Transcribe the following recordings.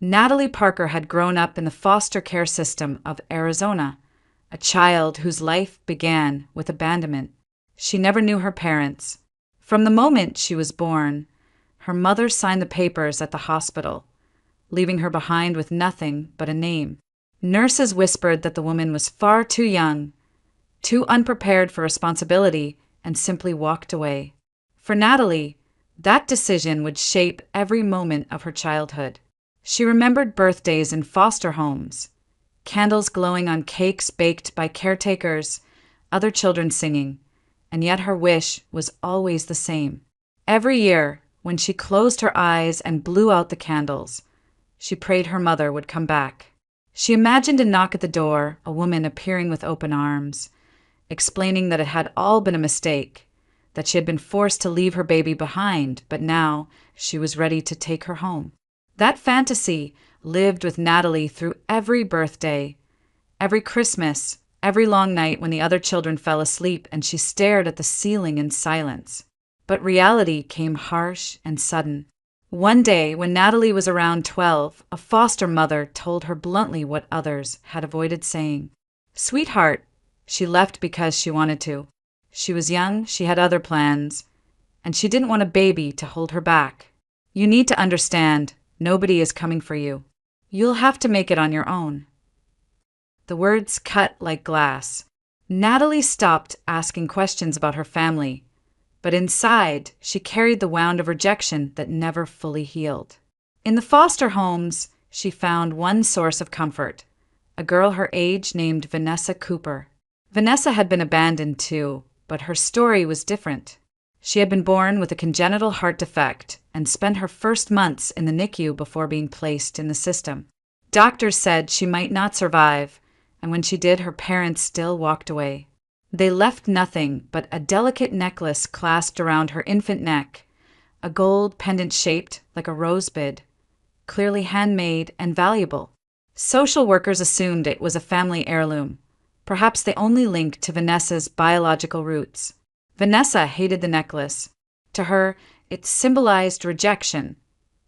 Natalie Parker had grown up in the foster care system of Arizona, a child whose life began with abandonment. She never knew her parents. From the moment she was born, her mother signed the papers at the hospital, leaving her behind with nothing but a name. Nurses whispered that the woman was far too young, too unprepared for responsibility, and simply walked away. For Natalie, that decision would shape every moment of her childhood. She remembered birthdays in foster homes, candles glowing on cakes baked by caretakers, other children singing, and yet her wish was always the same. Every year, when she closed her eyes and blew out the candles, she prayed her mother would come back. She imagined a knock at the door, a woman appearing with open arms, explaining that it had all been a mistake, that she had been forced to leave her baby behind, but now she was ready to take her home. That fantasy lived with Natalie through every birthday, every Christmas, every long night when the other children fell asleep and she stared at the ceiling in silence. But reality came harsh and sudden. One day, when Natalie was around 12, a foster mother told her bluntly what others had avoided saying. "Sweetheart, she left because she wanted to. She was young, she had other plans, and she didn't want a baby to hold her back. You need to understand, nobody is coming for you. You'll have to make it on your own." The words cut like glass. Natalie stopped asking questions about her family, but inside, she carried the wound of rejection that never fully healed. In the foster homes, she found one source of comfort, a girl her age named Vanessa Cooper. Vanessa had been abandoned too, but her story was different. She had been born with a congenital heart defect and spent her first months in the NICU before being placed in the system. Doctors said she might not survive, and when she did, her parents still walked away. They left nothing but a delicate necklace clasped around her infant neck, a gold pendant shaped like a rosebud, clearly handmade and valuable. Social workers assumed it was a family heirloom, perhaps the only link to Vanessa's biological roots. Vanessa hated the necklace. To her, it symbolized rejection,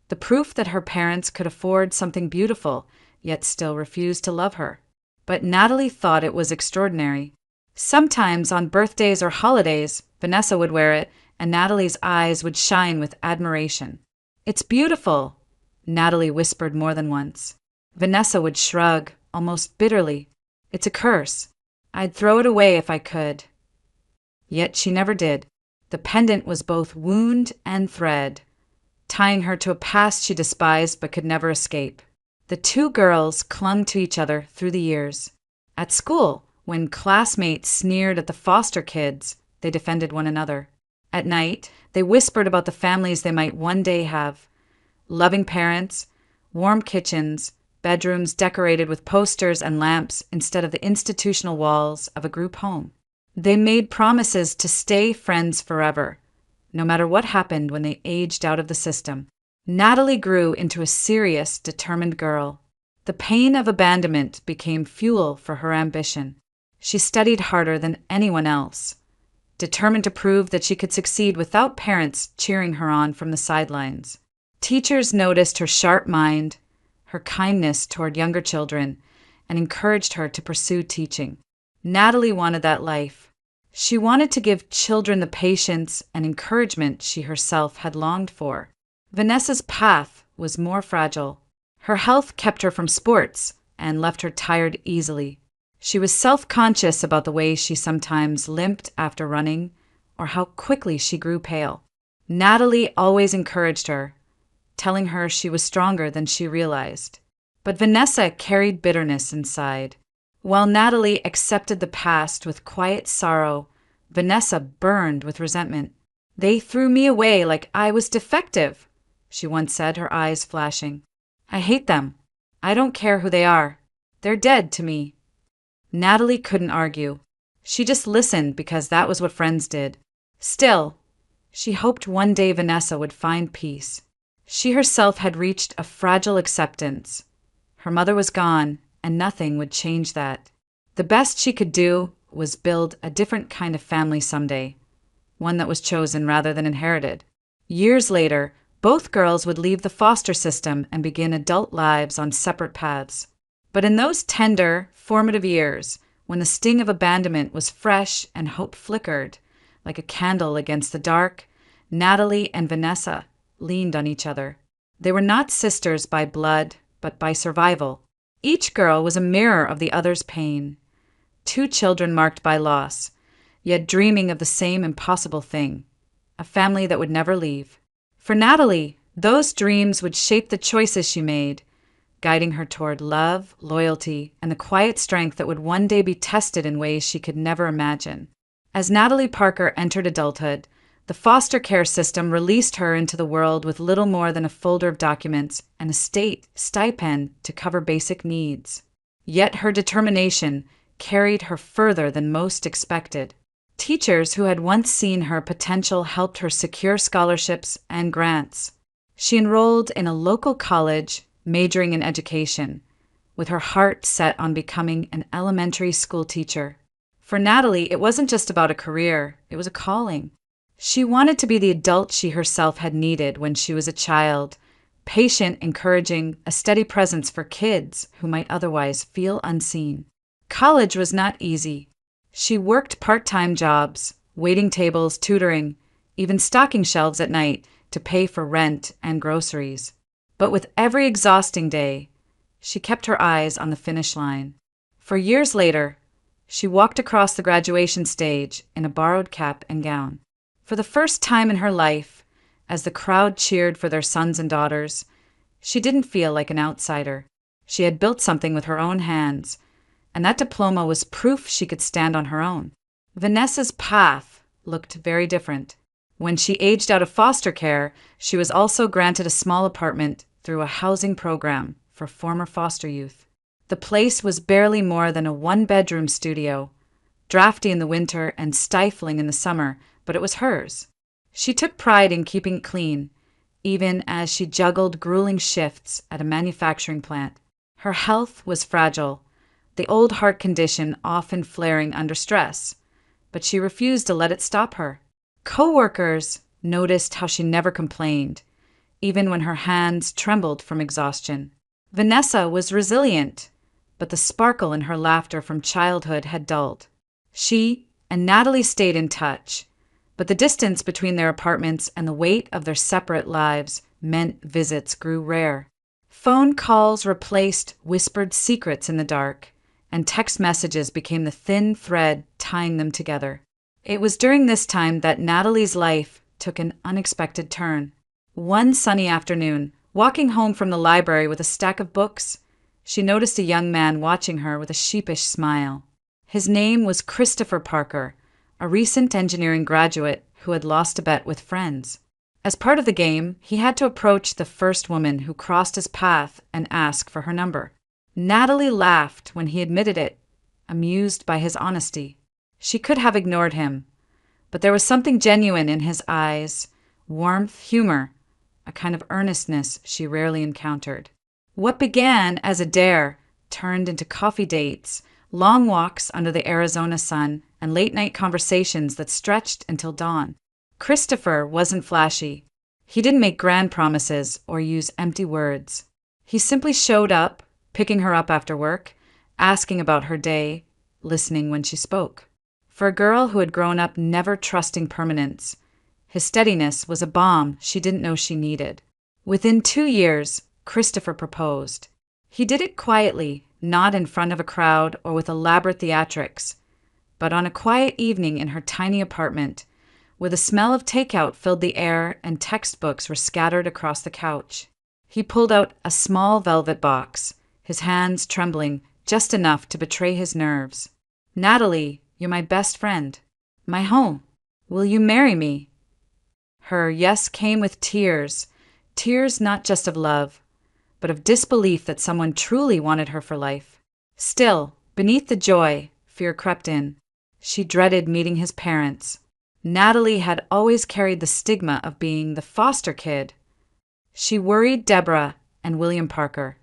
the proof that her parents could afford something beautiful, yet still refused to love her. But Natalie thought it was extraordinary. Sometimes on birthdays or holidays, Vanessa would wear it, and Natalie's eyes would shine with admiration. "It's beautiful," Natalie whispered more than once. Vanessa would shrug, almost bitterly. "It's a curse. I'd throw it away if I could." Yet she never did. The pendant was both wound and thread, tying her to a past she despised but could never escape. The two girls clung to each other through the years. At school, when classmates sneered at the foster kids, they defended one another. At night, they whispered about the families they might one day have. Loving parents, warm kitchens, bedrooms decorated with posters and lamps instead of the institutional walls of a group home. They made promises to stay friends forever, no matter what happened when they aged out of the system. Natalie grew into a serious, determined girl. The pain of abandonment became fuel for her ambition. She studied harder than anyone else, determined to prove that she could succeed without parents cheering her on from the sidelines. Teachers noticed her sharp mind, her kindness toward younger children, and encouraged her to pursue teaching. Natalie wanted that life. She wanted to give children the patience and encouragement she herself had longed for. Vanessa's path was more fragile. Her health kept her from sports and left her tired easily. She was self-conscious about the way she sometimes limped after running or how quickly she grew pale. Natalie always encouraged her, telling her she was stronger than she realized. But Vanessa carried bitterness inside. While Natalie accepted the past with quiet sorrow, Vanessa burned with resentment. "They threw me away like I was defective," she once said, her eyes flashing. "I hate them. I don't care who they are. They're dead to me." Natalie couldn't argue. She just listened because that was what friends did. Still, she hoped one day Vanessa would find peace. She herself had reached a fragile acceptance. Her mother was gone, and nothing would change that. The best she could do was build a different kind of family someday, one that was chosen rather than inherited. Years later, Both girls would leave the foster system and begin adult lives on separate paths. But in those tender, formative years, when the sting of abandonment was fresh and hope flickered, like a candle against the dark, Natalie and Vanessa leaned on each other. They were not sisters by blood, but by survival. Each girl was a mirror of the other's pain. Two children marked by loss, yet dreaming of the same impossible thing, a family that would never leave. For Natalie, those dreams would shape the choices she made, guiding her toward love, loyalty, and the quiet strength that would one day be tested in ways she could never imagine. As Natalie Parker entered adulthood, the foster care system released her into the world with little more than a folder of documents and a state stipend to cover basic needs. Yet her determination carried her further than most expected. Teachers who had once seen her potential helped her secure scholarships and grants. She enrolled in a local college, majoring in education, with her heart set on becoming an elementary school teacher. For Natalie, it wasn't just about a career, it was a calling. She wanted to be the adult she herself had needed when she was a child, patient, encouraging, a steady presence for kids who might otherwise feel unseen. College was not easy. She worked part-time jobs, waiting tables, tutoring, even stocking shelves at night to pay for rent and groceries. But with every exhausting day, she kept her eyes on the finish line. For years later, she walked across the graduation stage in a borrowed cap and gown. For the first time in her life, as the crowd cheered for their sons and daughters, she didn't feel like an outsider. She had built something with her own hands, and that diploma was proof she could stand on her own. Vanessa's path looked very different. When she aged out of foster care, she was also granted a small apartment through a housing program for former foster youth. The place was barely more than a one-bedroom studio, drafty in the winter and stifling in the summer, but it was hers. She took pride in keeping it clean, even as she juggled grueling shifts at a manufacturing plant. Her health was fragile, the old heart condition often flaring under stress, but she refused to let it stop her. Co-workers noticed how she never complained, even when her hands trembled from exhaustion. Vanessa was resilient, but the sparkle in her laughter from childhood had dulled. She and Natalie stayed in touch, but the distance between their apartments and the weight of their separate lives meant visits grew rare. Phone calls replaced whispered secrets in the dark, and text messages became the thin thread tying them together. It was during this time that Natalie's life took an unexpected turn. One sunny afternoon, walking home from the library with a stack of books, she noticed a young man watching her with a sheepish smile. His name was Christopher Parker, a recent engineering graduate who had lost a bet with friends. As part of the game, he had to approach the first woman who crossed his path and ask for her number. Natalie laughed when he admitted it, amused by his honesty. She could have ignored him, but there was something genuine in his eyes, warmth, humor, a kind of earnestness she rarely encountered. What began as a dare turned into coffee dates, long walks under the Arizona sun, and late-night conversations that stretched until dawn. Christopher wasn't flashy. He didn't make grand promises or use empty words. He simply showed up, picking her up after work, asking about her day, listening when she spoke. For a girl who had grown up never trusting permanence, his steadiness was a balm she didn't know she needed. Within 2 years, Christopher proposed. He did it quietly, not in front of a crowd or with elaborate theatrics, but on a quiet evening in her tiny apartment, where the smell of takeout filled the air and textbooks were scattered across the couch. He pulled out a small velvet box, his hands trembling just enough to betray his nerves. "Natalie, you're my best friend. My home. Will you marry me?" Her yes came with tears not just of love, but of disbelief that someone truly wanted her for life. Still, beneath the joy, fear crept in. She dreaded meeting his parents. Natalie had always carried the stigma of being the foster kid. She worried Deborah and William Parker,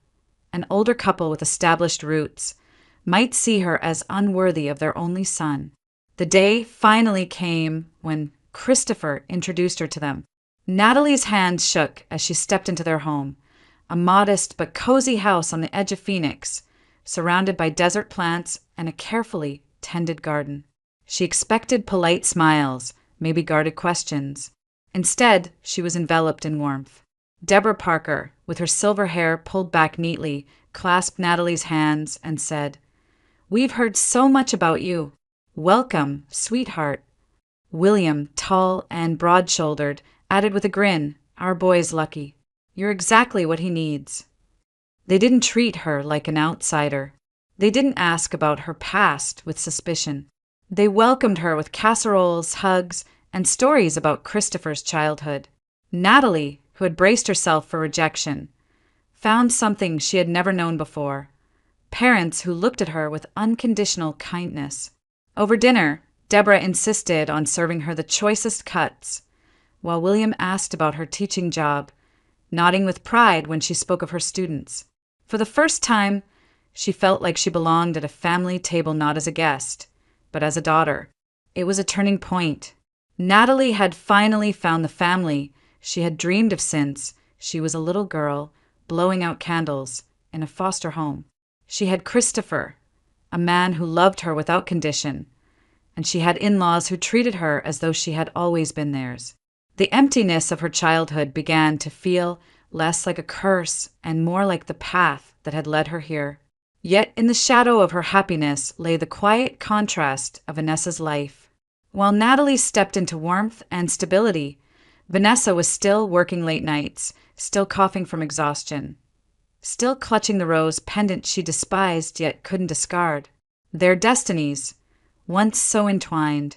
an older couple with established roots, might see her as unworthy of their only son. The day finally came when Christopher introduced her to them. Natalie's hands shook as she stepped into their home, a modest but cozy house on the edge of Phoenix, surrounded by desert plants and a carefully tended garden. She expected polite smiles, maybe guarded questions. Instead, she was enveloped in warmth. Deborah Parker, with her silver hair pulled back neatly, clasped Natalie's hands and said, "We've heard so much about you. Welcome, sweetheart." William, tall and broad-shouldered, added with a grin, "Our boy's lucky. You're exactly what he needs." They didn't treat her like an outsider. They didn't ask about her past with suspicion. They welcomed her with casseroles, hugs, and stories about Christopher's childhood. Natalie, who had braced herself for rejection, found something she had never known before: parents who looked at her with unconditional kindness. Over dinner, Deborah insisted on serving her the choicest cuts, while William asked about her teaching job, nodding with pride when she spoke of her students. For the first time, she felt like she belonged at a family table not as a guest, but as a daughter. It was a turning point. Natalie had finally found the family she had dreamed of since she was a little girl blowing out candles in a foster home. She had Christopher, a man who loved her without condition, and she had in-laws who treated her as though she had always been theirs. The emptiness of her childhood began to feel less like a curse and more like the path that had led her here. Yet in the shadow of her happiness lay the quiet contrast of Vanessa's life. While Natalie stepped into warmth and stability, Vanessa was still working late nights, still coughing from exhaustion, still clutching the rose pendant she despised yet couldn't discard. Their destinies, once so entwined,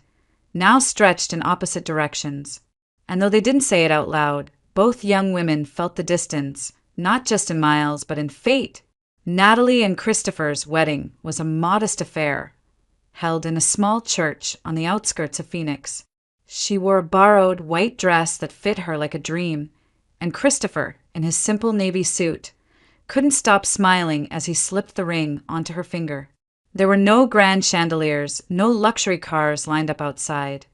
now stretched in opposite directions. And though they didn't say it out loud, both young women felt the distance, not just in miles, but in fate. Natalie and Christopher's wedding was a modest affair, held in a small church on the outskirts of Phoenix. She wore a borrowed white dress that fit her like a dream, and Christopher, in his simple navy suit, couldn't stop smiling as he slipped the ring onto her finger. There were no grand chandeliers, no luxury cars lined up outside.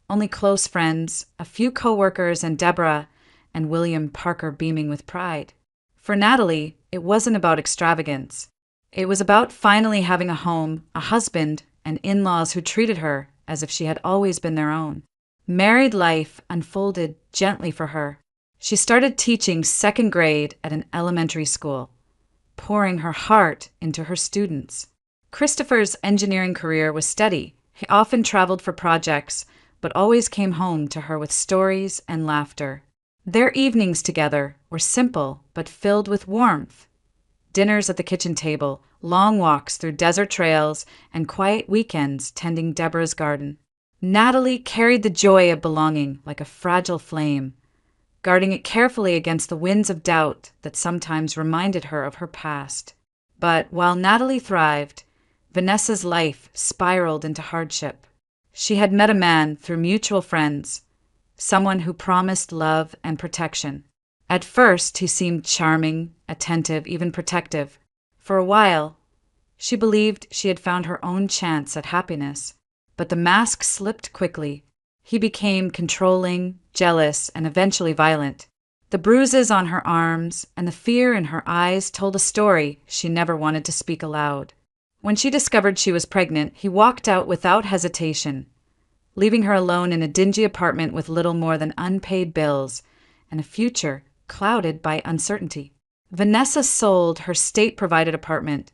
Only close friends, a few co-workers, and Deborah and William Parker beaming with pride. For Natalie, it wasn't about extravagance. It was about finally having a home, a husband, and in-laws who treated her as if she had always been their own. Married life unfolded gently for her. She started teaching second grade at an elementary school, pouring her heart into her students. Christopher's engineering career was steady. He often traveled for projects, but always came home to her with stories and laughter. Their evenings together were simple but filled with warmth. Dinners at the kitchen table, long walks through desert trails, and quiet weekends tending Deborah's garden. Natalie carried the joy of belonging like a fragile flame, guarding it carefully against the winds of doubt that sometimes reminded her of her past. But while Natalie thrived, Vanessa's life spiraled into hardship. She had met a man through mutual friends, someone who promised love and protection. At first, he seemed charming, attentive, even protective. For a while, she believed she had found her own chance at happiness. But the mask slipped quickly. He became controlling, jealous, and eventually violent. The bruises on her arms and the fear in her eyes told a story she never wanted to speak aloud. When she discovered she was pregnant, he walked out without hesitation, leaving her alone in a dingy apartment with little more than unpaid bills and a future clouded by uncertainty. Vanessa sold her state-provided apartment,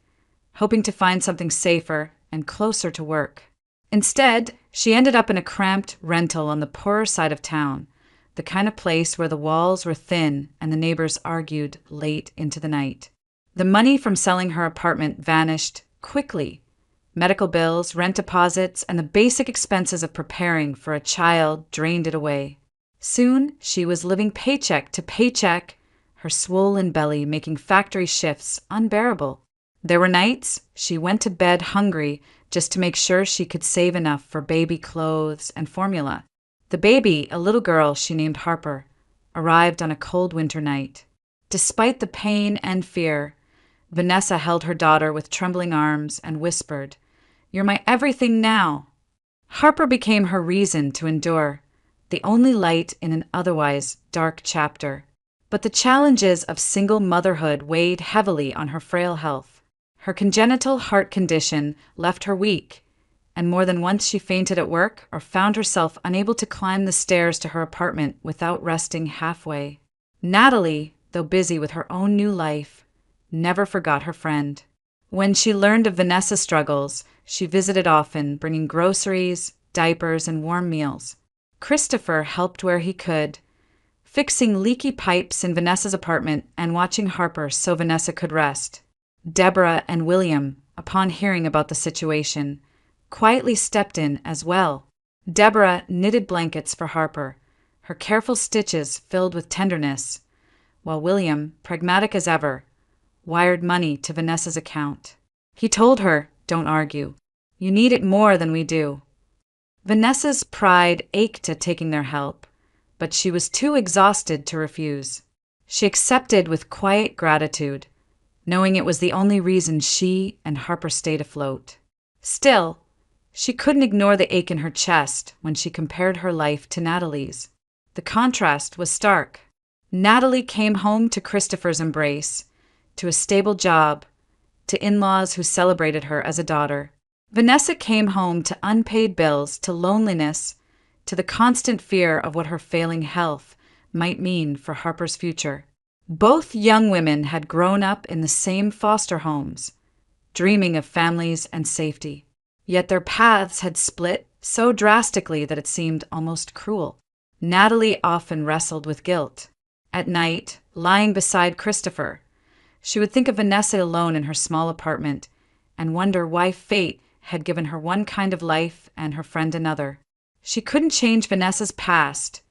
hoping to find something safer and closer to work. Instead, she ended up in a cramped rental on the poorer side of town, the kind of place where the walls were thin and the neighbors argued late into the night. The money from selling her apartment vanished quickly. Medical bills, rent deposits, and the basic expenses of preparing for a child drained it away. Soon, she was living paycheck to paycheck, her swollen belly making factory shifts unbearable. There were nights she went to bed hungry just to make sure she could save enough for baby clothes and formula. The baby, a little girl she named Harper, arrived on a cold winter night. Despite the pain and fear, Vanessa held her daughter with trembling arms and whispered, "You're my everything now." Harper became her reason to endure, the only light in an otherwise dark chapter. But the challenges of single motherhood weighed heavily on her frail health. Her congenital heart condition left her weak, and more than once she fainted at work or found herself unable to climb the stairs to her apartment without resting halfway. Natalie, though busy with her own new life, never forgot her friend. When she learned of Vanessa's struggles, she visited often, bringing groceries, diapers, and warm meals. Christopher helped where he could, fixing leaky pipes in Vanessa's apartment and watching Harper so Vanessa could rest. Deborah and William, upon hearing about the situation, quietly stepped in as well. Deborah knitted blankets for Harper, her careful stitches filled with tenderness, while William, pragmatic as ever, wired money to Vanessa's account. He told her, "Don't argue. You need it more than we do." Vanessa's pride ached at taking their help, but she was too exhausted to refuse. She accepted with quiet gratitude, knowing it was the only reason she and Harper stayed afloat. Still, she couldn't ignore the ache in her chest when she compared her life to Natalie's. The contrast was stark. Natalie came home to Christopher's embrace, to a stable job, to in-laws who celebrated her as a daughter. Vanessa came home to unpaid bills, to loneliness, to the constant fear of what her failing health might mean for Harper's future. Both young women had grown up in the same foster homes, dreaming of families and safety. Yet their paths had split so drastically that it seemed almost cruel. Natalie often wrestled with guilt. At night, lying beside Christopher, she would think of Vanessa alone in her small apartment and wonder why fate had given her one kind of life and her friend another. She couldn't change Vanessa's past,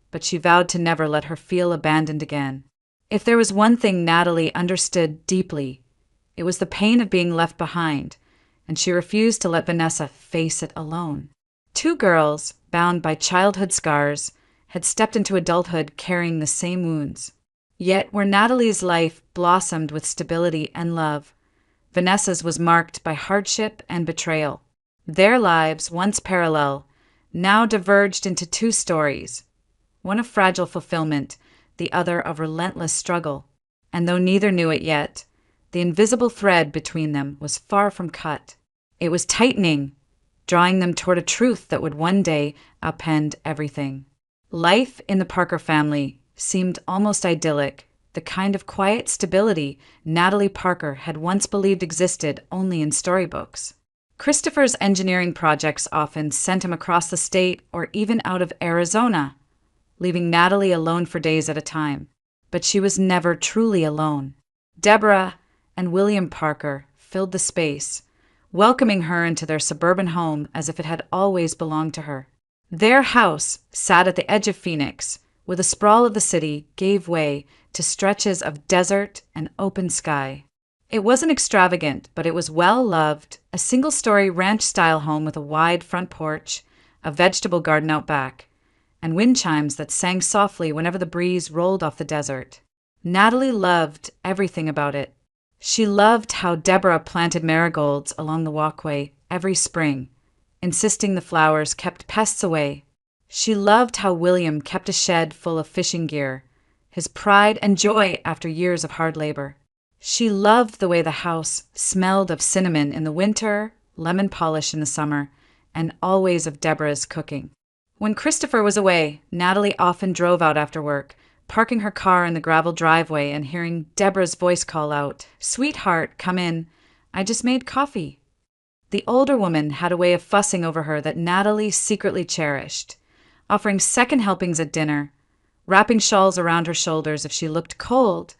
but she vowed to never let her feel abandoned again. If there was one thing Natalie understood deeply, it was the pain of being left behind, and she refused to let Vanessa face it alone. Two girls, bound by childhood scars, had stepped into adulthood carrying the same wounds. Yet where Natalie's life blossomed with stability and love, Vanessa's was marked by hardship and betrayal. Their lives, once parallel, now diverged into two stories, one of fragile fulfillment, the other of relentless struggle. And though neither knew it yet, the invisible thread between them was far from cut. It was tightening, drawing them toward a truth that would one day upend everything. Life in the Parker family seemed almost idyllic, the kind of quiet stability Natalie Parker had once believed existed only in storybooks. Christopher's engineering projects often sent him across the state or even out of Arizona, leaving Natalie alone for days at a time. But she was never truly alone. Deborah and William Parker filled the space, welcoming her into their suburban home as if it had always belonged to her. Their house sat at the edge of Phoenix, where the sprawl of the city gave way to stretches of desert and open sky. It wasn't extravagant, but it was well-loved, a single-story ranch-style home with a wide front porch, a vegetable garden out back, and wind chimes that sang softly whenever the breeze rolled off the desert. Natalie loved everything about it. She loved how Deborah planted marigolds along the walkway every spring, insisting the flowers kept pests away. She loved how William kept a shed full of fishing gear, his pride and joy after years of hard labor. She loved the way the house smelled of cinnamon in the winter, lemon polish in the summer, and always of Deborah's cooking. When Christopher was away, Natalie often drove out after work, parking her car in the gravel driveway and hearing Deborah's voice call out, "Sweetheart, come in. I just made coffee." The older woman had a way of fussing over her that Natalie secretly cherished, offering second helpings at dinner, wrapping shawls around her shoulders if she looked cold,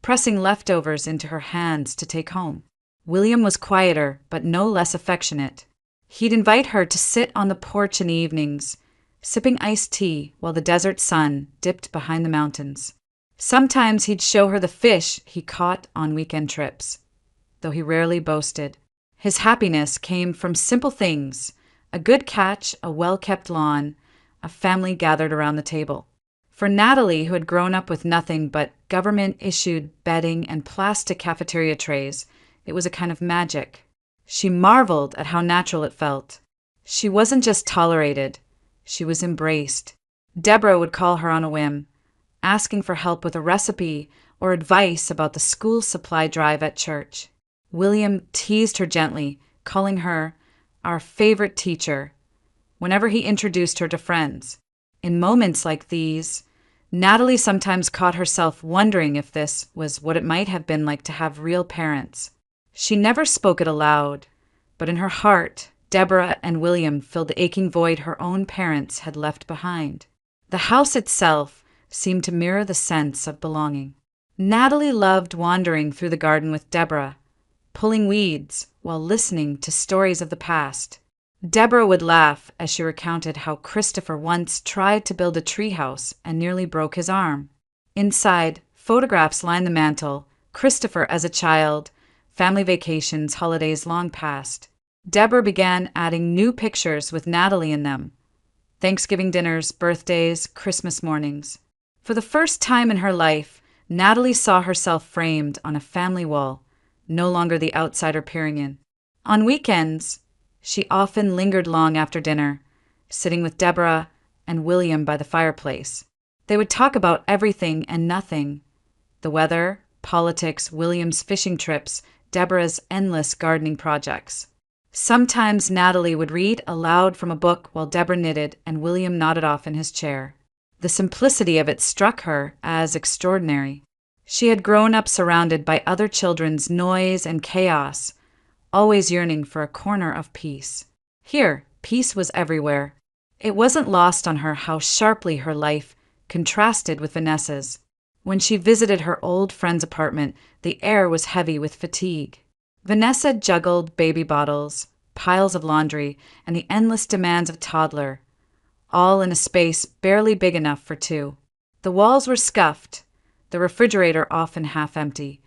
pressing leftovers into her hands to take home. William was quieter, but no less affectionate. He'd invite her to sit on the porch in the evenings, sipping iced tea while the desert sun dipped behind the mountains. Sometimes he'd show her the fish he caught on weekend trips, though he rarely boasted. His happiness came from simple things: a good catch, a well-kept lawn, a family gathered around the table. For Natalie, who had grown up with nothing but government-issued bedding and plastic cafeteria trays, it was a kind of magic. She marveled at how natural it felt. She wasn't just tolerated, she was embraced. Deborah would call her on a whim, asking for help with a recipe or advice about the school supply drive at church. William teased her gently, calling her our favorite teacher whenever he introduced her to friends. In moments like these, Natalie sometimes caught herself wondering if this was what it might have been like to have real parents. She never spoke it aloud, but in her heart, Deborah and William filled the aching void her own parents had left behind. The house itself seemed to mirror the sense of belonging. Natalie loved wandering through the garden with Deborah, pulling weeds while listening to stories of the past. Deborah would laugh as she recounted how Christopher once tried to build a treehouse and nearly broke his arm. Inside, photographs lined the mantel, Christopher as a child, family vacations, holidays long past. Deborah began adding new pictures with Natalie in them. Thanksgiving dinners, birthdays, Christmas mornings. For the first time in her life, Natalie saw herself framed on a family wall, no longer the outsider peering in. On weekends, she often lingered long after dinner, sitting with Deborah and William by the fireplace. They would talk about everything and nothing: the weather, politics, William's fishing trips, Deborah's endless gardening projects. Sometimes Natalie would read aloud from a book while Deborah knitted and William nodded off in his chair. The simplicity of it struck her as extraordinary. She had grown up surrounded by other children's noise and chaos, always yearning for a corner of peace. Here, peace was everywhere. It wasn't lost on her how sharply her life contrasted with Vanessa's. When she visited her old friend's apartment, the air was heavy with fatigue. Vanessa juggled baby bottles, piles of laundry, and the endless demands of a toddler, all in a space barely big enough for two. The walls were scuffed, the refrigerator often half empty,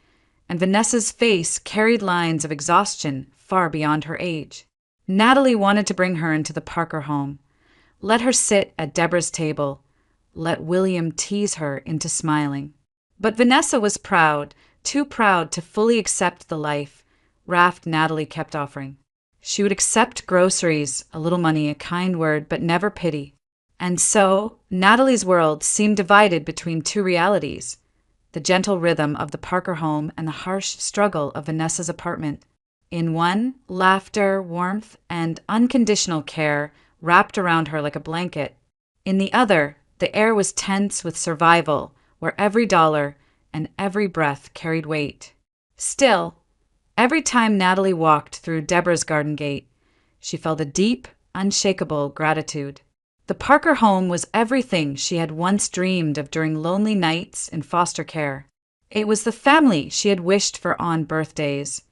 and Vanessa's face carried lines of exhaustion far beyond her age. Natalie wanted to bring her into the Parker home, let her sit at Deborah's table, let William tease her into smiling. But Vanessa was proud, too proud to fully accept the life Raft Natalie kept offering. She would accept groceries, a little money, a kind word, but never pity. And so, Natalie's world seemed divided between two realities: the gentle rhythm of the Parker home and the harsh struggle of Vanessa's apartment. In one, laughter, warmth, and unconditional care wrapped around her like a blanket. In the other, the air was tense with survival, where every dollar and every breath carried weight. Still, every time Natalie walked through Deborah's garden gate, she felt a deep, unshakable gratitude. The Parker home was everything she had once dreamed of during lonely nights in foster care. It was the family she had wished for on birthdays,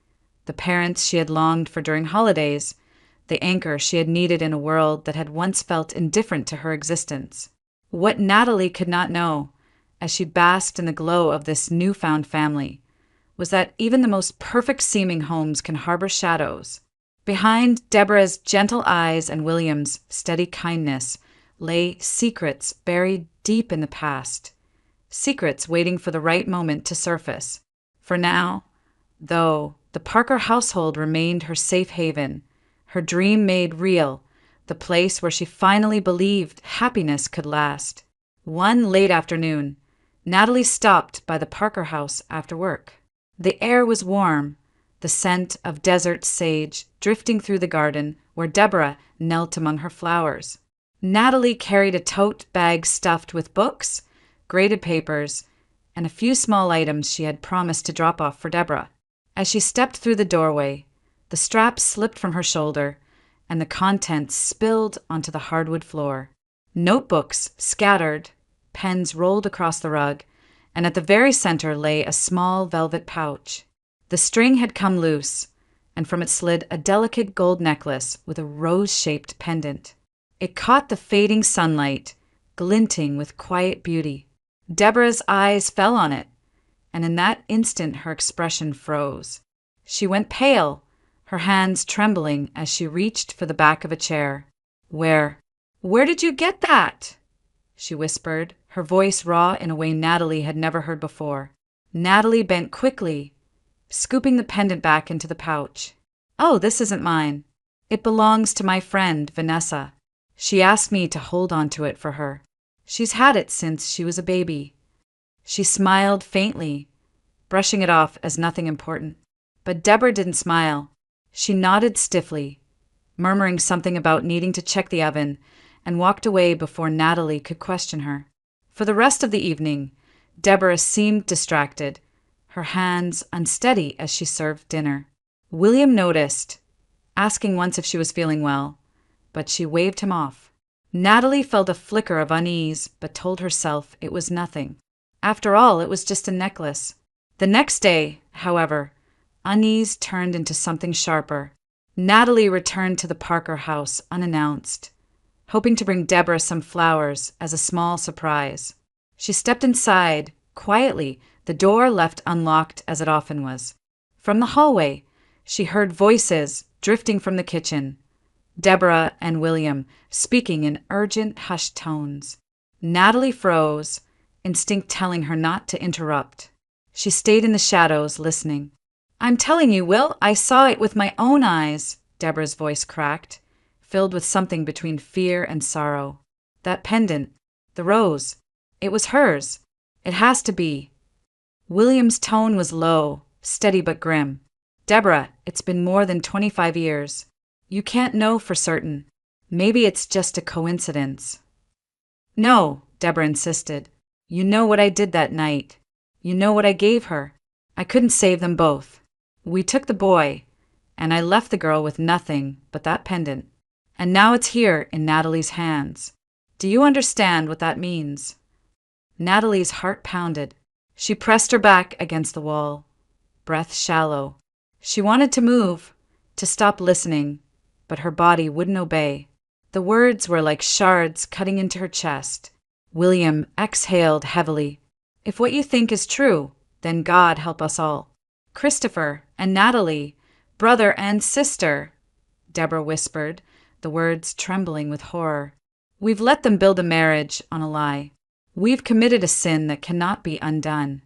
the parents she had longed for during holidays, the anchor she had needed in a world that had once felt indifferent to her existence. What Natalie could not know, as she basked in the glow of this newfound family, was that even the most perfect-seeming homes can harbor shadows. Behind Deborah's gentle eyes and William's steady kindness lay secrets buried deep in the past, secrets waiting for the right moment to surface. For now, though, the Parker household remained her safe haven, her dream made real, the place where she finally believed happiness could last. One late afternoon, Natalie stopped by the Parker house after work. The air was warm, the scent of desert sage drifting through the garden where Deborah knelt among her flowers. Natalie carried a tote bag stuffed with books, graded papers, and a few small items she had promised to drop off for Deborah. As she stepped through the doorway, the strap slipped from her shoulder, and the contents spilled onto the hardwood floor. Notebooks scattered, pens rolled across the rug, and at the very center lay a small velvet pouch. The string had come loose, and from it slid a delicate gold necklace with a rose-shaped pendant. It caught the fading sunlight, glinting with quiet beauty. Deborah's eyes fell on it, and in that instant her expression froze. She went pale, her hands trembling as she reached for the back of a chair. Where did you get that?" she whispered, her voice raw in a way Natalie had never heard before. Natalie bent quickly, scooping the pendant back into the pouch. "Oh, this isn't mine. It belongs to my friend, Vanessa. She asked me to hold on to it for her." She's had it since she was a baby. She smiled faintly, brushing it off as nothing important. But Deborah didn't smile. She nodded stiffly, murmuring something about needing to check the oven, and walked away before Natalie could question her. For the rest of the evening, Deborah seemed distracted, her hands unsteady as she served dinner. William noticed, asking once if she was feeling well, but she waved him off. Natalie felt a flicker of unease, but told herself it was nothing. After all, it was just a necklace. The next day, however, unease turned into something sharper. Natalie returned to the Parker house unannounced, hoping to bring Deborah some flowers as a small surprise. She stepped inside, quietly, the door left unlocked as it often was. From the hallway, she heard voices drifting from the kitchen. Deborah and William speaking in urgent, hushed tones. Natalie froze, instinct telling her not to interrupt. She stayed in the shadows, listening. "I'm telling you, Will, I saw it with my own eyes," Deborah's voice cracked, filled with something between fear and sorrow. "That pendant, the rose, it was hers. It has to be." William's tone was low, steady but grim. "Deborah, it's been more than 25 years. You can't know for certain. Maybe it's just a coincidence." "No," Deborah insisted. "You know what I did that night. You know what I gave her. I couldn't save them both. We took the boy, and I left the girl with nothing but that pendant. And now it's here in Natalie's hands. Do you understand what that means?" Natalie's heart pounded. She pressed her back against the wall, breath shallow. She wanted to move, to stop listening, but her body wouldn't obey. The words were like shards cutting into her chest. William exhaled heavily. "If what you think is true, then God help us all. Christopher and Natalie, brother and sister," Deborah whispered, the words trembling with horror. "We've let them build a marriage on a lie. We've committed a sin that cannot be undone."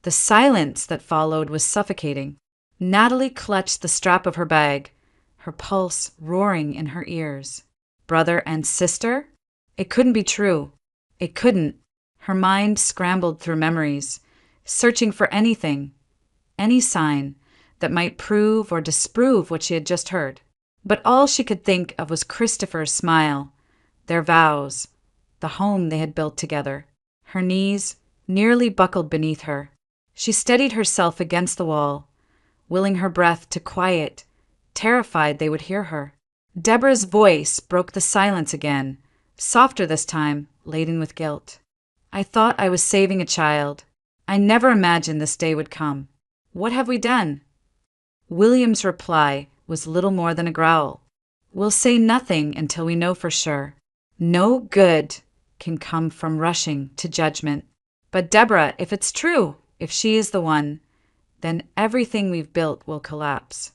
The silence that followed was suffocating. Natalie clutched the strap of her bag, her pulse roaring in her ears. Brother and sister? It couldn't be true. It couldn't. Her mind scrambled through memories, searching for anything, any sign that might prove or disprove what she had just heard. But all she could think of was Christopher's smile, their vows, the home they had built together. Her knees nearly buckled beneath her. She steadied herself against the wall, willing her breath to quiet, terrified they would hear her. Deborah's voice broke the silence again, softer this time, laden with guilt. "I thought I was saving a child. I never imagined this day would come. What have we done?" William's reply was little more than a growl. "We'll say nothing until we know for sure. No good can come from rushing to judgment. But Deborah, if it's true, if she is the one, then everything we've built will collapse."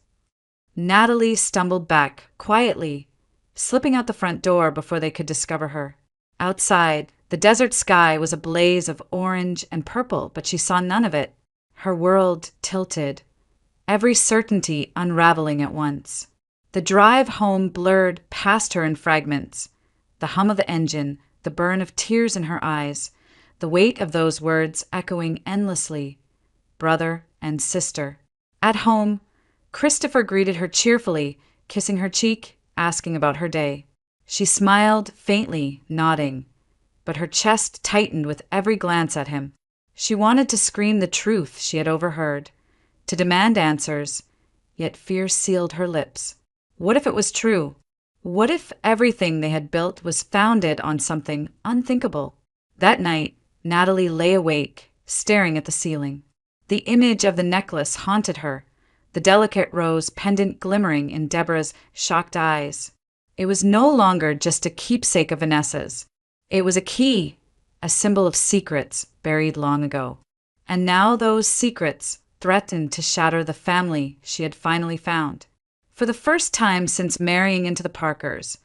Natalie stumbled back, quietly, slipping out the front door before they could discover her. Outside, the desert sky was a blaze of orange and purple, but she saw none of it. Her world tilted, every certainty unraveling at once. The drive home blurred past her in fragments, the hum of the engine, the burn of tears in her eyes, the weight of those words echoing endlessly. Brother and sister. At home, Christopher greeted her cheerfully, kissing her cheek, asking about her day. She smiled faintly, nodding, but her chest tightened with every glance at him. She wanted to scream the truth she had overheard, to demand answers, yet fear sealed her lips. What if it was true? What if everything they had built was founded on something unthinkable? That night, Natalie lay awake, staring at the ceiling. The image of the necklace haunted her, the delicate rose pendant glimmering in Deborah's shocked eyes. It was no longer just a keepsake of Vanessa's. It was a key, a symbol of secrets buried long ago. And now those secrets threatened to shatter the family she had finally found. For the first time since marrying into the Parkers,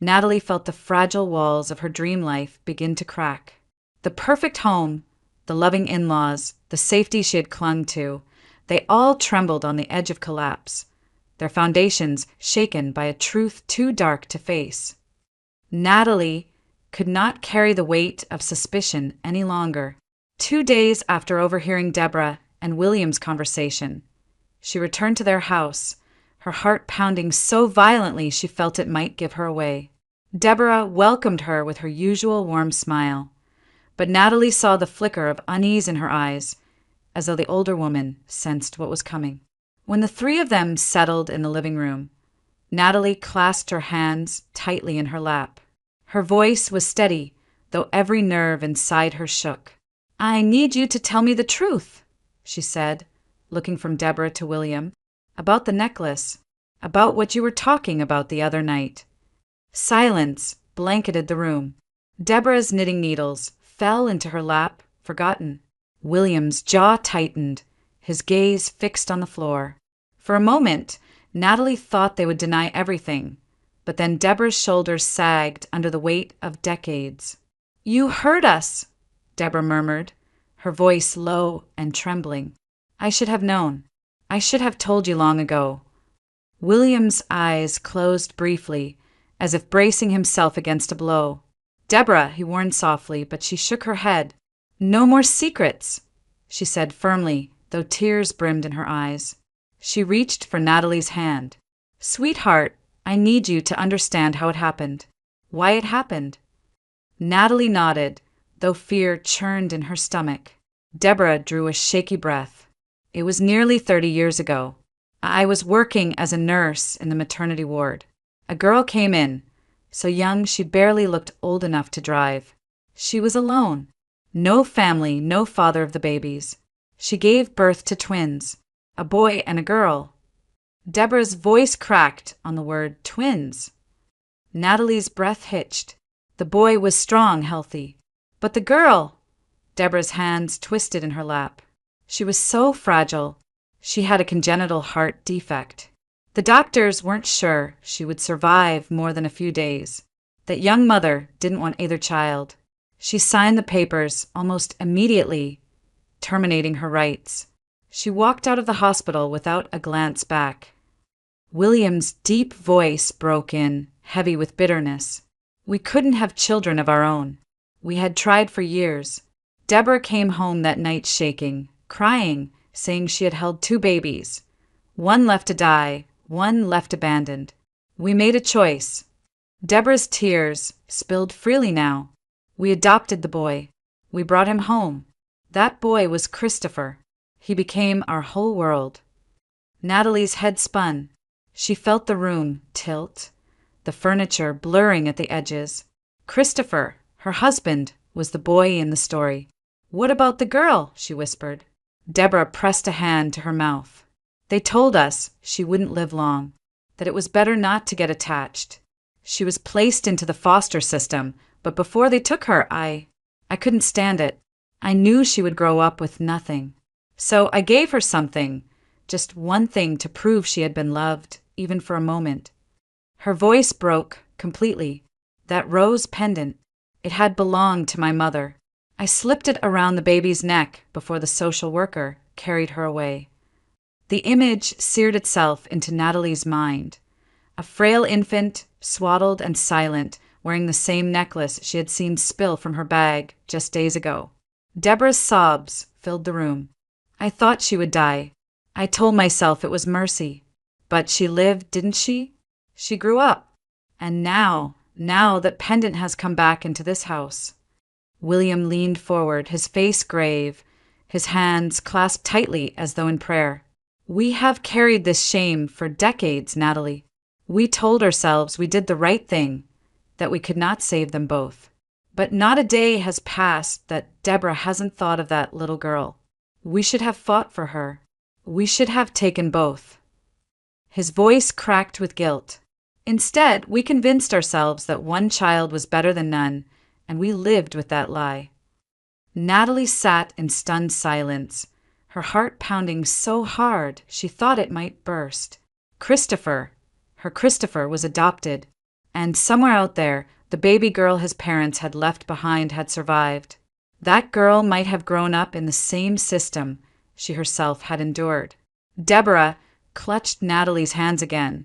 Natalie felt the fragile walls of her dream life begin to crack. The perfect home, the loving in-laws, the safety she had clung to, they all trembled on the edge of collapse, their foundations shaken by a truth too dark to face. Natalie could not carry the weight of suspicion any longer. 2 days after overhearing Deborah and William's conversation, she returned to their house, her heart pounding so violently she felt it might give her away. Deborah welcomed her with her usual warm smile, but Natalie saw the flicker of unease in her eyes, as though the older woman sensed what was coming. When the three of them settled in the living room, Natalie clasped her hands tightly in her lap. Her voice was steady, though every nerve inside her shook. "I need you to tell me the truth," she said, looking from Deborah to William. "About the necklace. About what you were talking about the other night." Silence blanketed the room. Deborah's knitting needles fell into her lap, forgotten. William's jaw tightened, his gaze fixed on the floor. For a moment, Natalie thought they would deny everything, but then Deborah's shoulders sagged under the weight of decades. "You heard us," Deborah murmured, her voice low and trembling. "I should have known. I should have told you long ago." William's eyes closed briefly, as if bracing himself against a blow. "Deborah," he warned softly, but she shook her head. "No more secrets," she said firmly, though tears brimmed in her eyes. She reached for Natalie's hand. "Sweetheart, I need you to understand how it happened. Why it happened." Natalie nodded, though fear churned in her stomach. Deborah drew a shaky breath. "It was nearly 30 years ago. I was working as a nurse in the maternity ward. A girl came in, so young she barely looked old enough to drive. She was alone. No family, no father of the babies. She gave birth to twins, a boy and a girl." Deborah's voice cracked on the word twins. Natalie's breath hitched. The boy was strong, healthy. But the girl! Deborah's hands twisted in her lap. She was so fragile. She had a congenital heart defect. The doctors weren't sure she would survive more than a few days. That young mother didn't want either child. She signed the papers almost immediately, terminating her rights. She walked out of the hospital without a glance back. William's deep voice broke in, heavy with bitterness. "We couldn't have children of our own. We had tried for years." Deborah came home that night shaking, crying, saying she had held 2 babies. One left to die, one left abandoned. "We made a choice." Deborah's tears spilled freely now. "We adopted the boy. We brought him home. That boy was Christopher. He became our whole world." Natalie's head spun. She felt the room tilt, the furniture blurring at the edges. Christopher, her husband, was the boy in the story. "What about the girl?" she whispered. Deborah pressed a hand to her mouth. "They told us she wouldn't live long, that it was better not to get attached. She was placed into the foster system, but before they took her, I couldn't stand it. I knew she would grow up with nothing. So I gave her something, just one thing to prove she had been loved, even for a moment." Her voice broke completely. "That rose pendant, it had belonged to my mother. I slipped it around the baby's neck before the social worker carried her away." The image seared itself into Natalie's mind. A frail infant, swaddled and silent, wearing the same necklace she had seen spill from her bag just days ago. Deborah's sobs filled the room. "I thought she would die. I told myself it was mercy. But she lived, didn't she? She grew up. And now that pendant has come back into this house." William leaned forward, his face grave, his hands clasped tightly as though in prayer. "We have carried this shame for decades, Natalie. We told ourselves we did the right thing, that we could not save them both. But not a day has passed that Deborah hasn't thought of that little girl. We should have fought for her. We should have taken both." His voice cracked with guilt. "Instead, we convinced ourselves that one child was better than none, and we lived with that lie." Natalie sat in stunned silence, her heart pounding so hard she thought it might burst. Her Christopher was adopted, and somewhere out there, the baby girl his parents had left behind had survived. That girl might have grown up in the same system she herself had endured. Deborah clutched Natalie's hands again,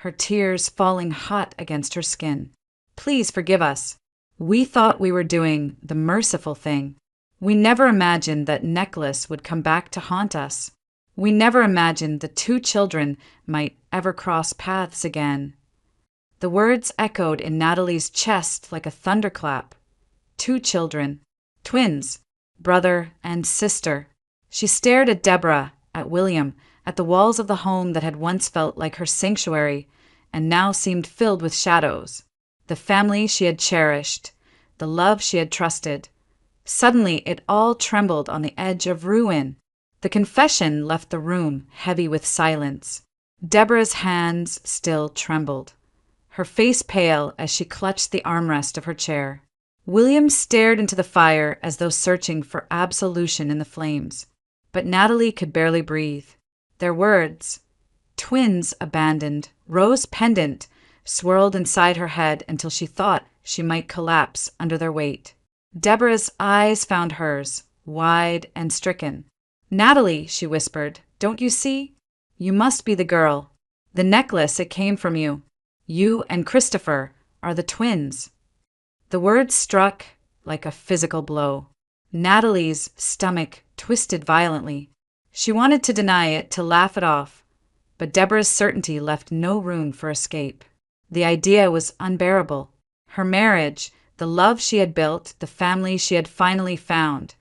her tears falling hot against her skin. "Please forgive us. We thought we were doing the merciful thing. We never imagined that necklace would come back to haunt us. We never imagined the two children might ever cross paths again. The words echoed in Natalie's chest like a thunderclap. Two children. Twins. Brother and sister. She stared at Deborah, at William, at the walls of the home that had once felt like her sanctuary and now seemed filled with shadows. The family she had cherished. The love she had trusted. Suddenly it all trembled on the edge of ruin. The confession left the room heavy with silence. Deborah's hands still trembled, her face pale as she clutched the armrest of her chair. William stared into the fire as though searching for absolution in the flames. But Natalie could barely breathe. Their words, twins abandoned, rose pendant, swirled inside her head until she thought she might collapse under their weight. Deborah's eyes found hers, wide and stricken. "Natalie," she whispered, "don't you see? You must be the girl. The necklace, it came from you. You and Christopher are the twins." The words struck like a physical blow. Natalie's stomach twisted violently. She wanted to deny it, to laugh it off, but Deborah's certainty left no room for escape. The idea was unbearable. Her marriage, the love she had built, the family she had finally found,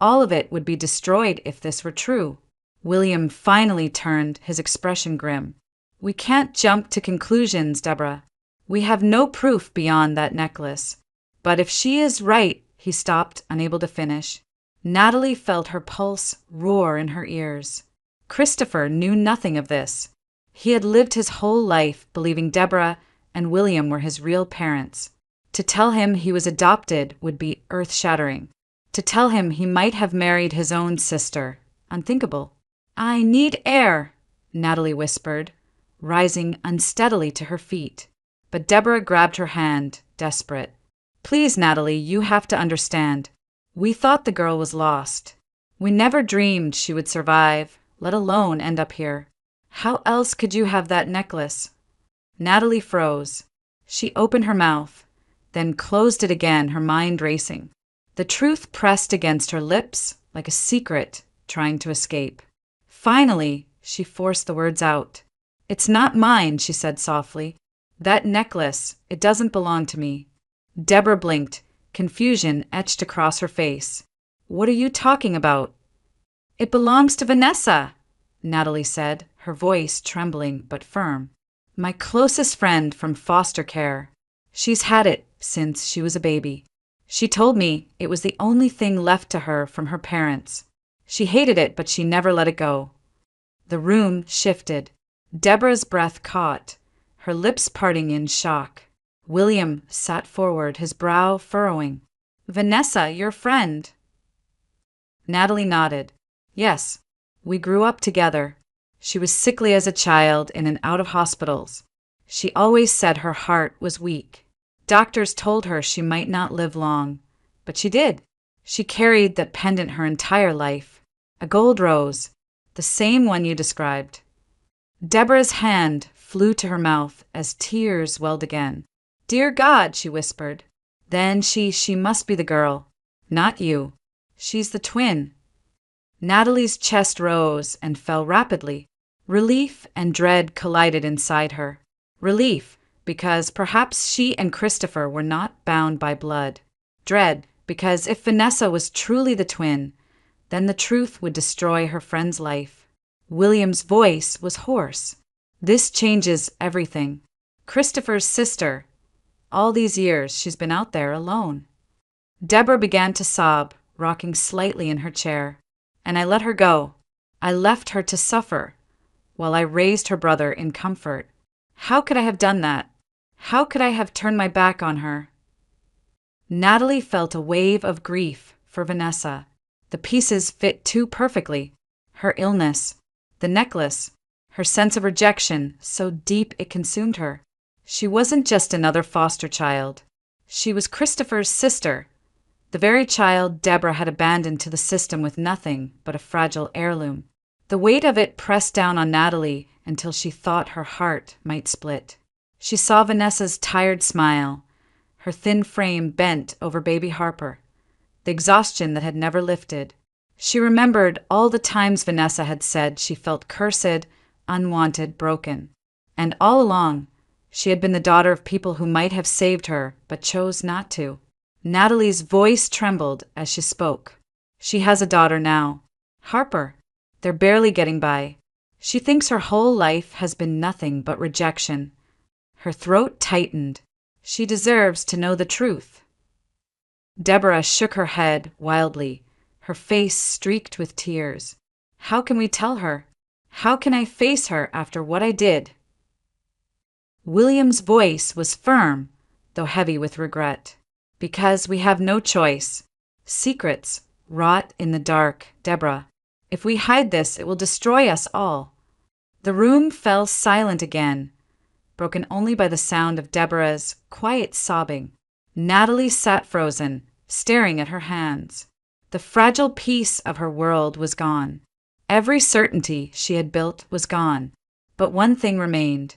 all of it would be destroyed if this were true. William finally turned, his expression grim. "We can't jump to conclusions, Deborah. We have no proof beyond that necklace. But if she is right," he stopped, unable to finish. Natalie felt her pulse roar in her ears. Christopher knew nothing of this. He had lived his whole life believing Deborah and William were his real parents. To tell him he was adopted would be earth-shattering. To tell him he might have married his own sister, unthinkable. "I need air," Natalie whispered, rising unsteadily to her feet. But Deborah grabbed her hand, desperate. "Please, Natalie, you have to understand. We thought the girl was lost. We never dreamed she would survive, let alone end up here. How else could you have that necklace?" Natalie froze. She opened her mouth, then closed it again, her mind racing. The truth pressed against her lips like a secret trying to escape. Finally, she forced the words out. "It's not mine," she said softly. "That necklace, it doesn't belong to me." Deborah blinked, confusion etched across her face. "What are you talking about?" "It belongs to Vanessa," Natalie said, her voice trembling but firm. "My closest friend from foster care. She's had it since she was a baby. She told me it was the only thing left to her from her parents. She hated it, but she never let it go." The room shifted. Deborah's breath caught, her lips parting in shock. William sat forward, his brow furrowing. "Vanessa, your friend." Natalie nodded. "Yes, we grew up together. She was sickly as a child in and out of hospitals. She always said her heart was weak. Doctors told her she might not live long, but she did. She carried that pendant her entire life, a gold rose, the same one you described." Deborah's hand flew to her mouth as tears welled again. "Dear God," she whispered. "Then she must be the girl, not you. She's the twin." Natalie's chest rose and fell rapidly. Relief and dread collided inside her. Relief, because perhaps she and Christopher were not bound by blood. Dread, because if Vanessa was truly the twin, then the truth would destroy her friend's life. William's voice was hoarse. "This changes everything. Christopher's sister. All these years she's been out there alone." Deborah began to sob, rocking slightly in her chair. "And I let her go. I left her to suffer, while I raised her brother in comfort. How could I have done that? How could I have turned my back on her?" Natalie felt a wave of grief for Vanessa. The pieces fit too perfectly. Her illness, the necklace, her sense of rejection, so deep it consumed her. She wasn't just another foster child. She was Christopher's sister, the very child Deborah had abandoned to the system with nothing but a fragile heirloom. The weight of it pressed down on Natalie until she thought her heart might split. She saw Vanessa's tired smile, her thin frame bent over baby Harper, the exhaustion that had never lifted. She remembered all the times Vanessa had said she felt cursed, unwanted, broken. And all along, she had been the daughter of people who might have saved her, but chose not to. Natalie's voice trembled as she spoke. She has a daughter now. Harper. They're barely getting by. She thinks her whole life has been nothing but rejection. Her throat tightened. She deserves to know the truth. Deborah shook her head wildly, her face streaked with tears. How can we tell her? How can I face her after what I did? William's voice was firm, though heavy with regret. Because we have no choice. Secrets rot in the dark, Deborah. If we hide this, it will destroy us all. The room fell silent again, broken only by the sound of Deborah's quiet sobbing. Natalie sat frozen, staring at her hands. The fragile piece of her world was gone. Every certainty she had built was gone. But one thing remained,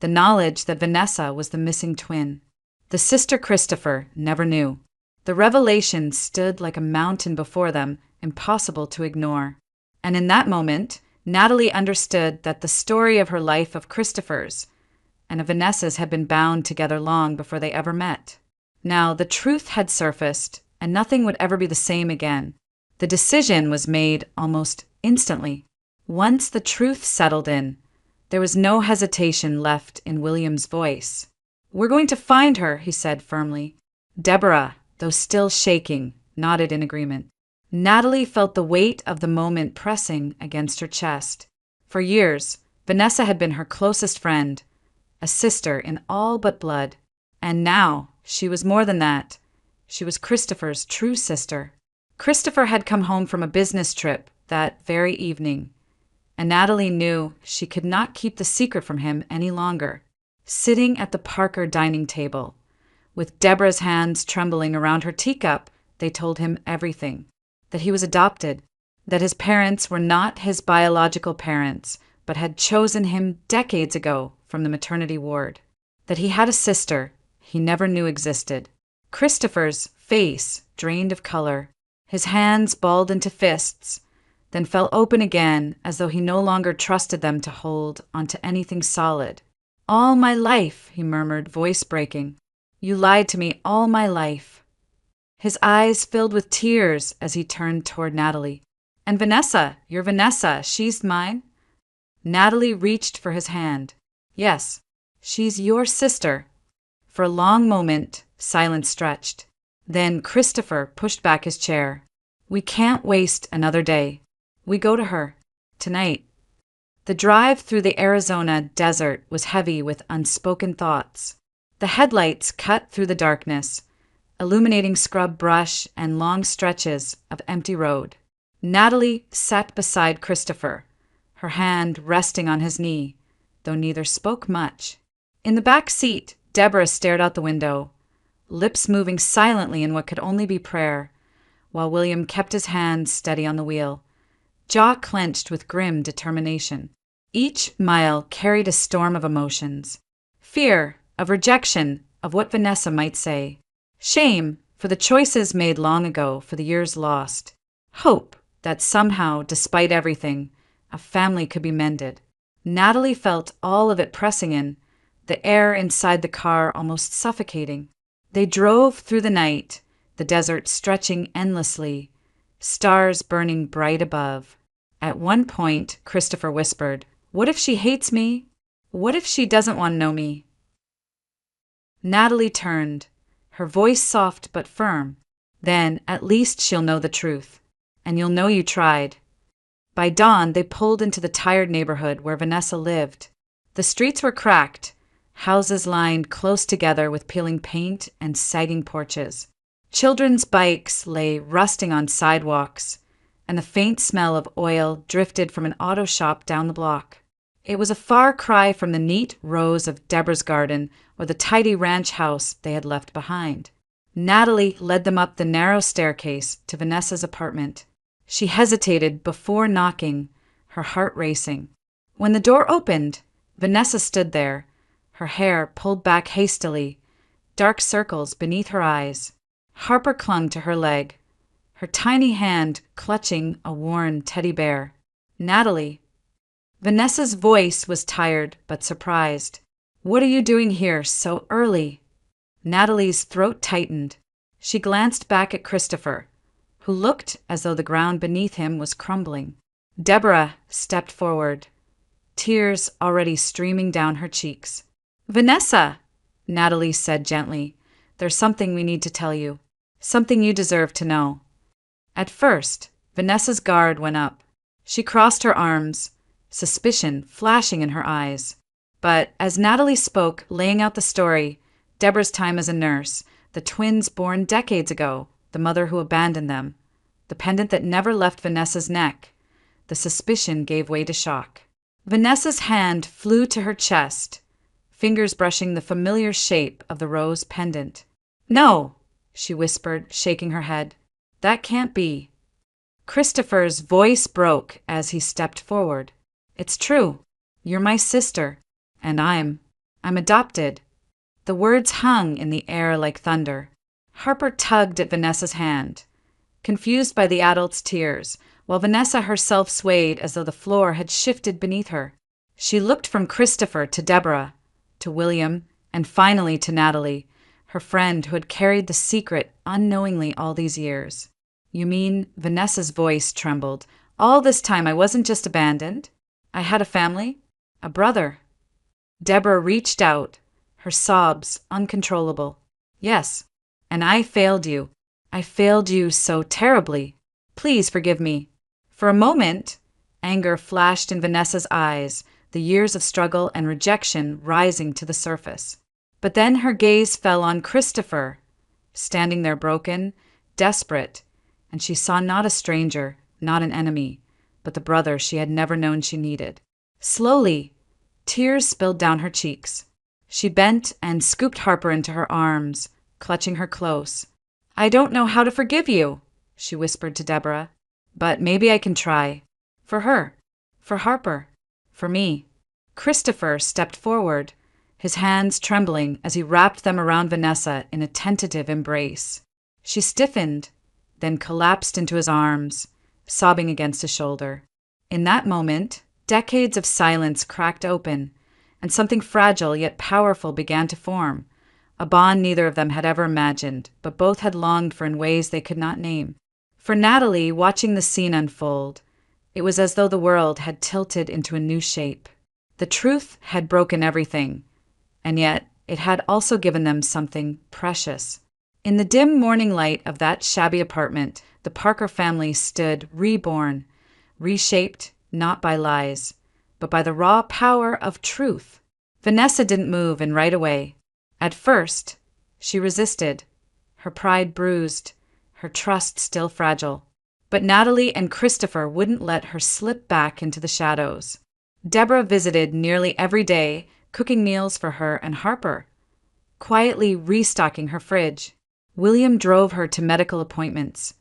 the knowledge that Vanessa was the missing twin. The sister Christopher never knew. The revelation stood like a mountain before them, impossible to ignore. And in that moment, Natalie understood that the story of her life of Christopher's and of Vanessa's had been bound together long before they ever met. Now the truth had surfaced, and nothing would ever be the same again. The decision was made almost instantly. Once the truth settled in, there was no hesitation left in William's voice. "We're going to find her," he said firmly. Deborah, though still shaking, nodded in agreement. Natalie felt the weight of the moment pressing against her chest. For years, Vanessa had been her closest friend, a sister in all but blood. And now, she was more than that. She was Christopher's true sister. Christopher had come home from a business trip that very evening, and Natalie knew she could not keep the secret from him any longer. Sitting at the Parker dining table, with Deborah's hands trembling around her teacup, they told him everything. That he was adopted, that his parents were not his biological parents, but had chosen him decades ago from the maternity ward. That he had a sister he never knew existed. Christopher's face drained of color, his hands balled into fists, then fell open again as though he no longer trusted them to hold onto anything solid. "All my life," he murmured, voice breaking. "You lied to me all my life." His eyes filled with tears as he turned toward Natalie. "And Vanessa, your Vanessa, she's mine?" Natalie reached for his hand. "Yes, she's your sister." For a long moment, silence stretched. Then Christopher pushed back his chair. "We can't waste another day. We go to her. Tonight." The drive through the Arizona desert was heavy with unspoken thoughts. The headlights cut through the darkness, illuminating scrub brush and long stretches of empty road. Natalie sat beside Christopher, her hand resting on his knee, though neither spoke much. In the back seat, Deborah stared out the window, lips moving silently in what could only be prayer, while William kept his hands steady on the wheel, jaw clenched with grim determination. Each mile carried a storm of emotions. Fear, of rejection, of what Vanessa might say. Shame for the choices made long ago, for the years lost. Hope that somehow, despite everything, a family could be mended. Natalie felt all of it pressing in, the air inside the car almost suffocating. They drove through the night, the desert stretching endlessly, stars burning bright above. At one point, Christopher whispered, "What if she hates me? What if she doesn't want to know me?" Natalie turned, her voice soft but firm. "Then at least she'll know the truth, and you'll know you tried." By dawn, they pulled into the tired neighborhood where Vanessa lived. The streets were cracked, houses lined close together with peeling paint and sagging porches. Children's bikes lay rusting on sidewalks, and the faint smell of oil drifted from an auto shop down the block. It was a far cry from the neat rows of Deborah's garden or the tidy ranch house they had left behind. Natalie led them up the narrow staircase to Vanessa's apartment. She hesitated before knocking, her heart racing. When the door opened, Vanessa stood there, her hair pulled back hastily, dark circles beneath her eyes. Harper clung to her leg, her tiny hand clutching a worn teddy bear. Natalie. Vanessa's voice was tired but surprised. What are you doing here so early? Natalie's throat tightened. She glanced back at Christopher, who looked as though the ground beneath him was crumbling. Deborah stepped forward, tears already streaming down her cheeks. Vanessa, Natalie said gently, there's something we need to tell you. Something you deserve to know. At first, Vanessa's guard went up. She crossed her arms, suspicion flashing in her eyes. But as Natalie spoke, laying out the story, Deborah's time as a nurse, the twins born decades ago, the mother who abandoned them, the pendant that never left Vanessa's neck, the suspicion gave way to shock. Vanessa's hand flew to her chest, fingers brushing the familiar shape of the rose pendant. No, she whispered, shaking her head. That can't be. Christopher's voice broke as he stepped forward. It's true. You're my sister, and I'm adopted. The words hung in the air like thunder. Harper tugged at Vanessa's hand, confused by the adult's tears, while Vanessa herself swayed as though the floor had shifted beneath her. She looked from Christopher to Deborah, to William, and finally to Natalie, her friend who had carried the secret unknowingly all these years. You mean, Vanessa's voice trembled, all this time I wasn't just abandoned? I had a family? A brother? Deborah reached out, her sobs uncontrollable. Yes, and I failed you. I failed you so terribly. Please forgive me. For a moment, anger flashed in Vanessa's eyes, the years of struggle and rejection rising to the surface. But then her gaze fell on Christopher, standing there broken, desperate, and she saw not a stranger, not an enemy, but the brother she had never known she needed. Slowly, tears spilled down her cheeks. She bent and scooped Harper into her arms, clutching her close. I don't know how to forgive you, she whispered to Deborah, but maybe I can try. For her, for Harper, for me. Christopher stepped forward, his hands trembling as he wrapped them around Vanessa in a tentative embrace. She stiffened, then collapsed into his arms, sobbing against his shoulder. In that moment, decades of silence cracked open, and something fragile yet powerful began to form, a bond neither of them had ever imagined, but both had longed for in ways they could not name. For Natalie, watching the scene unfold, it was as though the world had tilted into a new shape. The truth had broken everything, and yet it had also given them something precious. In the dim morning light of that shabby apartment, the Parker family stood reborn, reshaped not by lies, but by the raw power of truth. Vanessa didn't move, and right away. At first, she resisted, her pride bruised, her trust still fragile. But Natalie and Christopher wouldn't let her slip back into the shadows. Deborah visited nearly every day, cooking meals for her and Harper, quietly restocking her fridge. William drove her to medical appointments,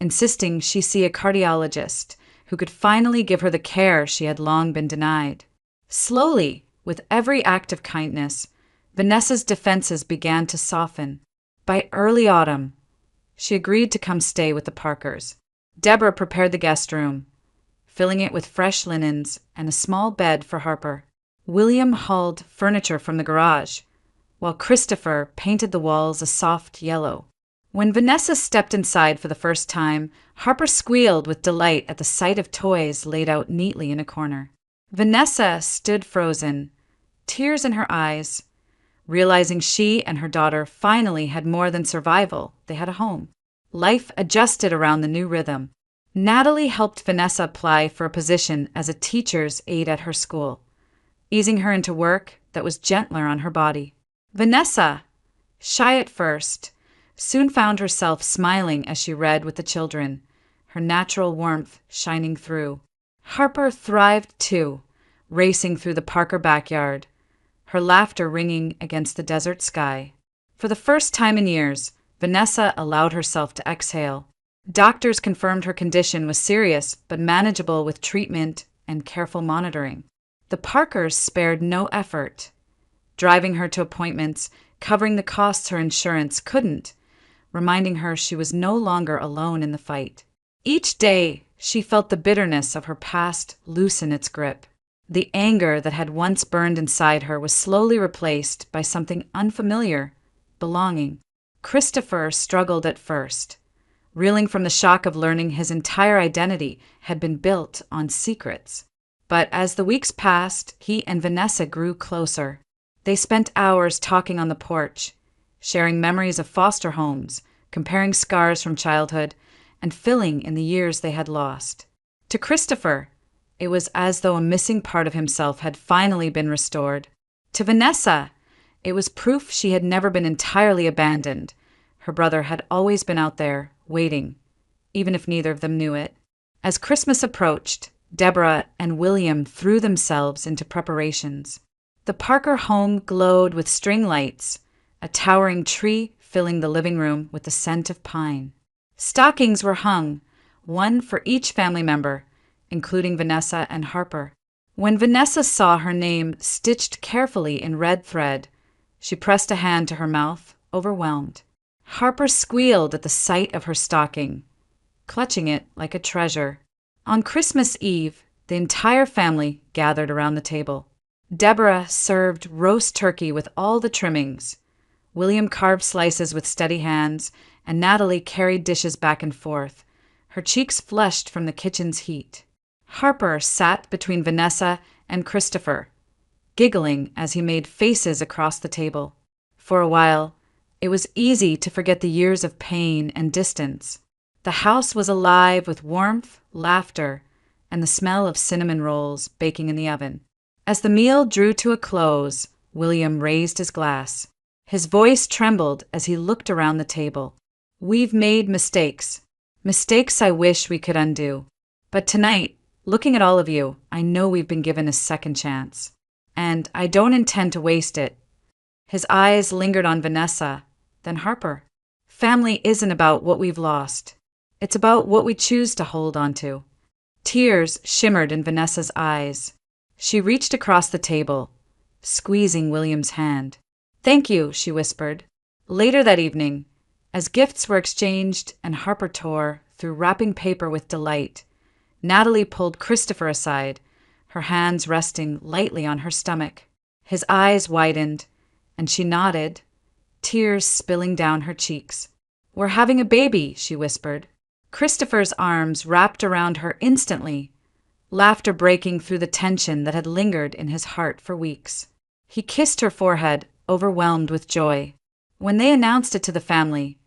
insisting she see a cardiologist who could finally give her the care she had long been denied. Slowly, with every act of kindness, Vanessa's defenses began to soften. By early autumn, she agreed to come stay with the Parkers. Deborah prepared the guest room, filling it with fresh linens and a small bed for Harper. William hauled furniture from the garage, while Christopher painted the walls a soft yellow. When Vanessa stepped inside for the first time, Harper squealed with delight at the sight of toys laid out neatly in a corner. Vanessa stood frozen, tears in her eyes, realizing she and her daughter finally had more than survival, they had a home. Life adjusted around the new rhythm. Natalie helped Vanessa apply for a position as a teacher's aide at her school, easing her into work that was gentler on her body. Vanessa, shy at first, soon found herself smiling as she read with the children, her natural warmth shining through. Harper thrived too, racing through the Parker backyard, her laughter ringing against the desert sky. For the first time in years, Vanessa allowed herself to exhale. Doctors confirmed her condition was serious but manageable with treatment and careful monitoring. The Parkers spared no effort. driving her to appointments, covering the costs her insurance couldn't, reminding her she was no longer alone in the fight. Each day, she felt the bitterness of her past loosen its grip. The anger that had once burned inside her was slowly replaced by something unfamiliar: belonging. Christopher struggled at first, reeling from the shock of learning his entire identity had been built on secrets. But as the weeks passed, he and Vanessa grew closer. They spent hours talking on the porch, sharing memories of foster homes, comparing scars from childhood, and filling in the years they had lost. To Christopher, it was as though a missing part of himself had finally been restored. To Vanessa, it was proof she had never been entirely abandoned. Her brother had always been out there, waiting, even if neither of them knew it. As Christmas approached, Deborah and William threw themselves into preparations. The Parker home glowed with string lights, a towering tree filling the living room with the scent of pine. Stockings were hung, one for each family member, including Vanessa and Harper. When Vanessa saw her name stitched carefully in red thread, she pressed a hand to her mouth, overwhelmed. Harper squealed at the sight of her stocking, clutching it like a treasure. On Christmas Eve, the entire family gathered around the table. Deborah served roast turkey with all the trimmings. William carved slices with steady hands, and Natalie carried dishes back and forth, her cheeks flushed from the kitchen's heat. Harper sat between Vanessa and Christopher, giggling as he made faces across the table. For a while, it was easy to forget the years of pain and distance. The house was alive with warmth, laughter, and the smell of cinnamon rolls baking in the oven. As the meal drew to a close, William raised his glass. His voice trembled as he looked around the table. "We've made mistakes. Mistakes I wish we could undo. But tonight, looking at all of you, I know we've been given a second chance. And I don't intend to waste it." His eyes lingered on Vanessa, then Harper. Family isn't about what we've lost. It's about what we choose to hold on to. Tears shimmered in Vanessa's eyes. She reached across the table, squeezing William's hand. "Thank you," she whispered. Later that evening, as gifts were exchanged and Harper tore through wrapping paper with delight, Natalie pulled Christopher aside, her hands resting lightly on her stomach. His eyes widened, and she nodded, tears spilling down her cheeks. "We're having a baby," she whispered. Christopher's arms wrapped around her instantly, laughter breaking through the tension that had lingered in his heart for weeks. He kissed her forehead, overwhelmed with joy. When they announced it to the family,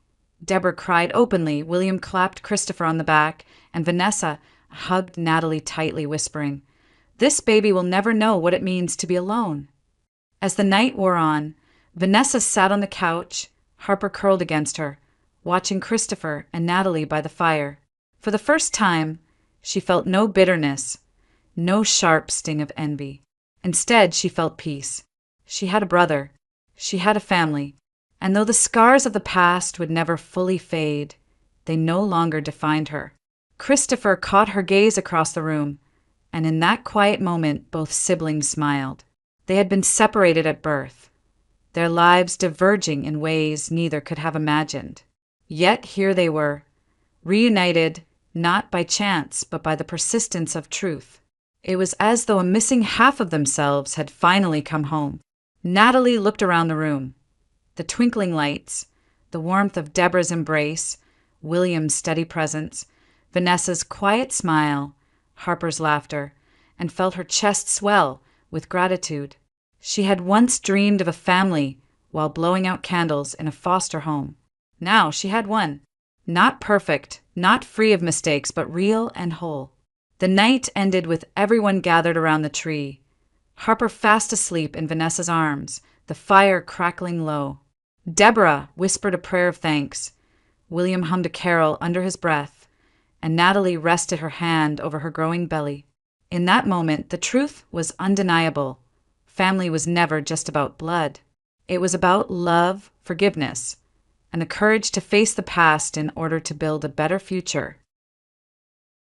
Deborah cried openly, William clapped Christopher on the back, and Vanessa hugged Natalie tightly, whispering, "This baby will never know what it means to be alone." As the night wore on, Vanessa sat on the couch, Harper curled against her, watching Christopher and Natalie by the fire. For the first time, she felt no bitterness, no sharp sting of envy. Instead, she felt peace. She had a brother. She had a family. And though the scars of the past would never fully fade, they no longer defined her. Christopher caught her gaze across the room, and in that quiet moment, both siblings smiled. They had been separated at birth, their lives diverging in ways neither could have imagined. Yet here they were, reunited not by chance but by the persistence of truth. It was as though a missing half of themselves had finally come home. Natalie looked around the room. The twinkling lights, the warmth of Deborah's embrace, William's steady presence, Vanessa's quiet smile, Harper's laughter, and felt her chest swell with gratitude. She had once dreamed of a family while blowing out candles in a foster home. Now she had one. Not perfect, not free of mistakes, but real and whole. The night ended with everyone gathered around the tree. Harper fast asleep in Vanessa's arms, the fire crackling low. Deborah whispered a prayer of thanks. William hummed a carol under his breath, and Natalie rested her hand over her growing belly. In that moment, the truth was undeniable. Family was never just about blood. It was about love, forgiveness, and the courage to face the past in order to build a better future.